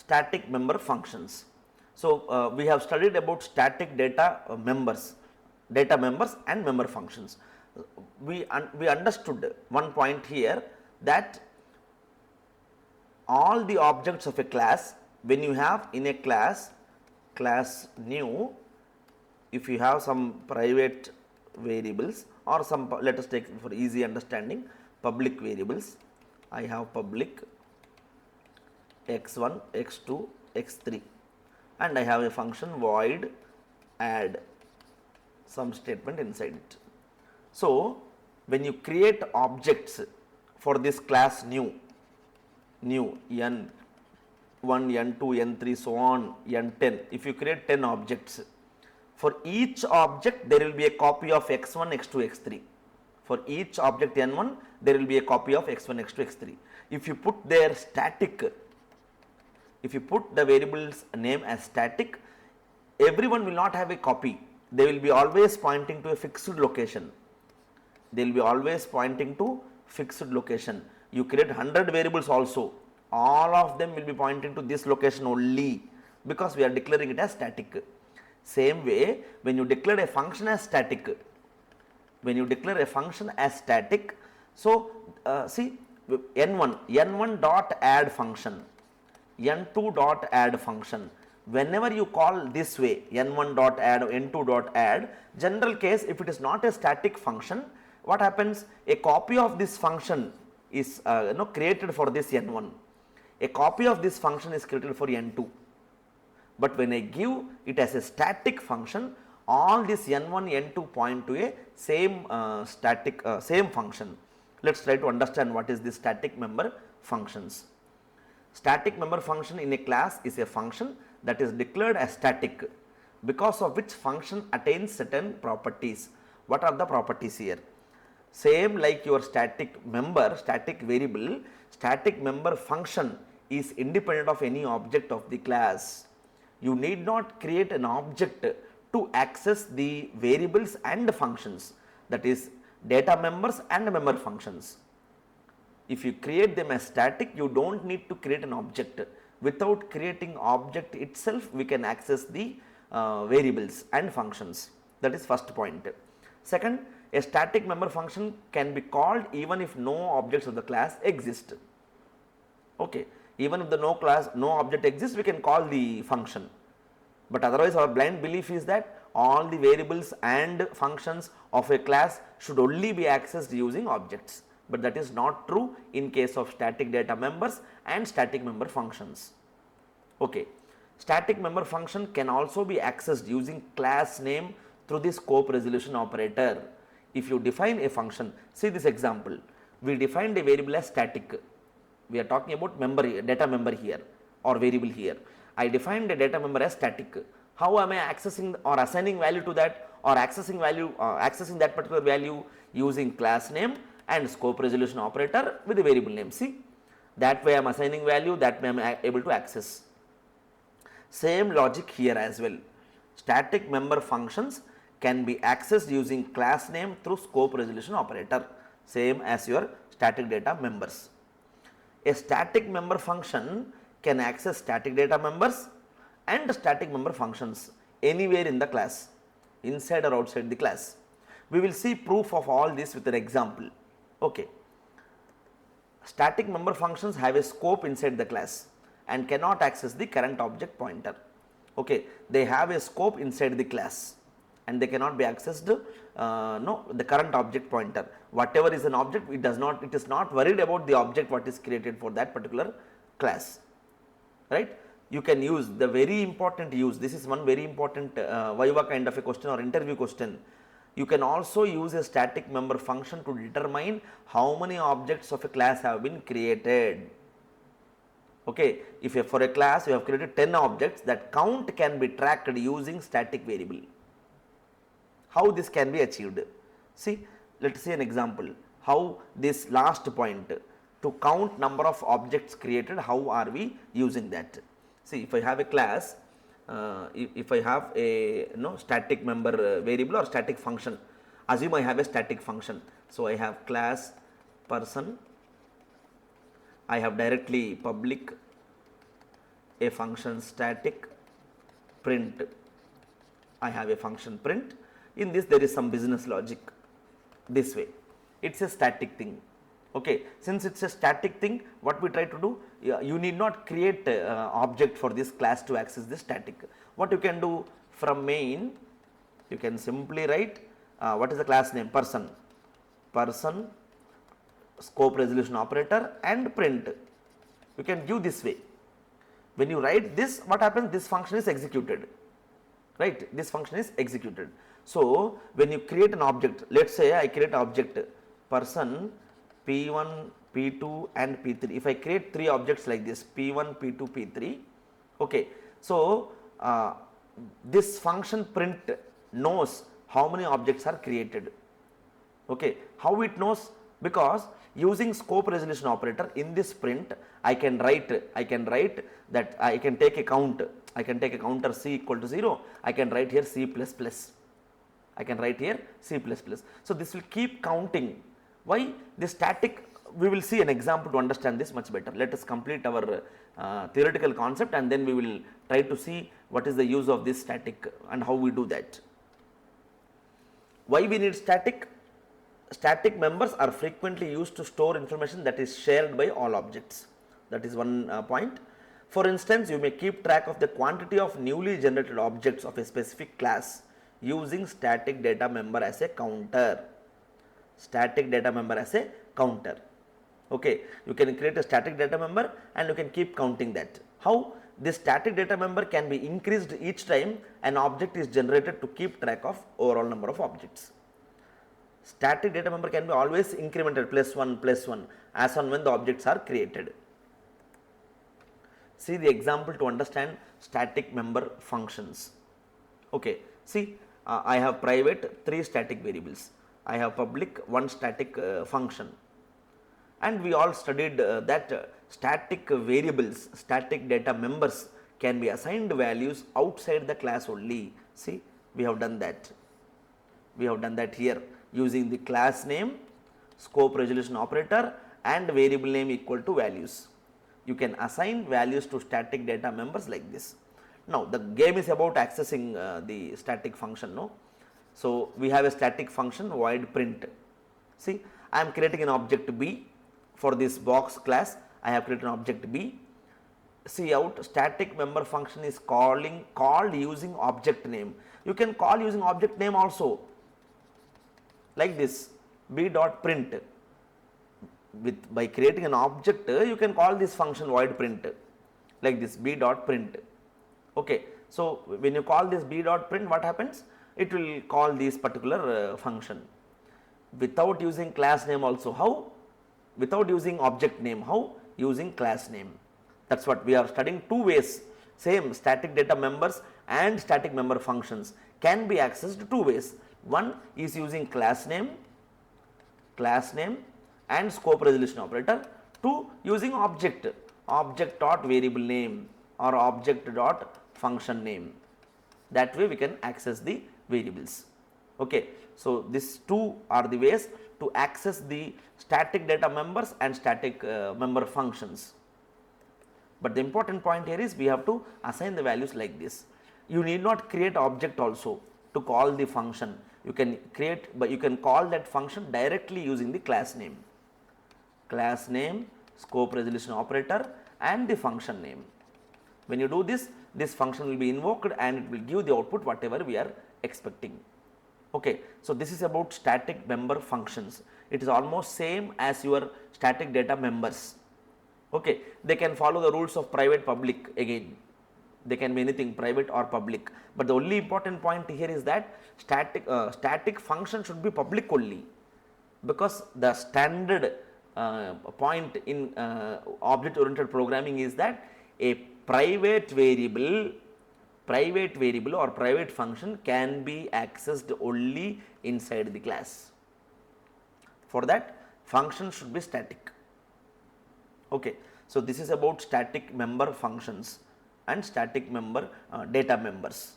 static member functions. So, we have studied about static data members and member functions. We understood one point here, that all the objects of a class, when you have in a class new, if you have some private variables or some, let us take for easy understanding, public variables. I have public x1, x2, x3, and I have a function void add some statement inside it. So, when you create objects for this class new n1, n2, n3, so on, n10, if you create 10 objects, for each object there will be a copy of x1, x2, x3. For each object n1 there will be a copy of x1, x2, x3. If you put their static, if you put the variable's name as static, everyone will not have a copy. They will be always pointing to a fixed location. They will be always pointing to fixed location. You create 100 variables also, all of them will be pointing to this location only, because we are declaring it as static. Same way, when you declare a function as static, so see, n1 dot add function, n2 dot add function, whenever you call this way, n1 dot add, n2 dot add, general case, if it is not a static function, what happens? A copy of this function is created for this n1, a copy of this function is created for n2. But when I give it as a static function, all this n1, n2 point to a same function. Let us try to understand what is the static member functions. Static member function in a class is a function that is declared as static, because of which function attains certain properties. What are the properties here? Same like your static member, static variable, static member function is independent of any object of the class. You need not create an object to access the variables and functions, that is data members and member functions. If you create them as static, you do not need to create an object. Without creating object itself, we can access the variables and functions. That is first point. Second, a static member function can be called even if no objects of the class exist. Okay. Even if the no object exists, we can call the function. But otherwise, our blind belief is that all the variables and functions of a class should only be accessed using objects. But that is not true in case of static data members and static member functions. Okay. Static member function can also be accessed using class name through the scope resolution operator. If you define a function, see this example, we defined a variable as static. We are talking about data member here or variable here. I defined a data member as static. How am I accessing or assigning value to that, or accessing that particular value? Using class name and scope resolution operator with the variable name. See, that way I am assigning value, that way I am able to access. Same logic here as well. Static member functions can be accessed using class name through scope resolution operator, same as your static data members. A static member function can access static data members and static member functions anywhere in the class, inside or outside the class. We will see proof of all this with an example. Okay. Static member functions have a scope inside the class and cannot access the current object pointer. Okay. They have a scope inside the class and they cannot be accessed the current object pointer. Whatever is an object, it is not worried about the object what is created for that particular class, right. You can use the very important use, this is one very important Viva kind of a question or interview question. You can also use a static member function to determine how many objects of a class have been created. Okay. If for a class you have created 10 objects, that count can be tracked using static variable. How this can be achieved? See, let us see an example, how this last point, to count number of objects created, how are we using that? See, if I have a class, if I have a static member variable or static function, assume I have a static function. So, I have class person, I have directly public a function static print. I have a function print. In this there is some business logic this way. It's a static thing. Okay. Since it's a static thing, what we try to do, you need not create object for this class to access this static. What you can do from main, you can simply write what is the class name, person, scope resolution operator and print. You can give this way. When you write this, what happens, this function is executed, right, this function is executed. So, when you create an object, let us say I create object person P1, P2 and P3. If I create 3 objects like this P1, P2, P3, okay. So, this function print knows how many objects are created. Okay. How it knows? Because using scope resolution operator in this print, I can write that I can take a count, I can take a counter C equal to 0, I can write here C plus plus, I can write here C plus plus. So, this will keep counting. Why? This static, we will see an example to understand this much better. Let us complete our theoretical concept and then we will try to see what is the use of this static and how we do that. Why we need static? Static members are frequently used to store information that is shared by all objects. That is one point. For instance, you may keep track of the quantity of newly generated objects of a specific class using static data member as a counter. Static data member as a counter. Okay. You can create a static data member and you can keep counting that. How? This static data member can be increased each time an object is generated to keep track of overall number of objects. Static data member can be always incremented +1 as on when the objects are created. See the example to understand static member functions. Okay. See, I have private 3 static variables. I have public 1 static function, and we all studied that static variables, static data members can be assigned values outside the class only. See, we have done that. We have done that here using the class name, scope resolution operator and variable name equal to values. You can assign values to static data members like this. Now, the game is about accessing the static function, no. So, we have a static function void print. See, I am creating an object B for this box class. I have created an object B. See out, static member function is called using object name. You can call using object name also, like this b dot print. By creating an object, you can call this function void print like this b dot print. Okay. So, when you call this b dot print, what happens? It will call this particular function without using class name also. How? Without using object name. How? Using class name. That is what we are studying. 2 ways, same static data members and static member functions can be accessed 2 ways. One is using class name and scope resolution operator. 2, using object dot variable name or object dot function name. That way we can access the variables. Okay. So, these 2 are the ways to access the static data members and static member functions. But the important point here is we have to assign the values like this. You need not create object also to call the function. You can create, but you can call that function directly using the class name, scope resolution operator and the function name. When you do this, this function will be invoked and it will give the output whatever we are expecting. Okay. So, this is about static member functions. It is almost same as your static data members. Okay. They can follow the rules of private public again. They can be anything private or public, but the only important point here is that static function should be public only, because the standard point in object oriented programming is that a private variable or private function can be accessed only inside the class. For that, function should be static. Okay. So, this is about static member functions and static member data members.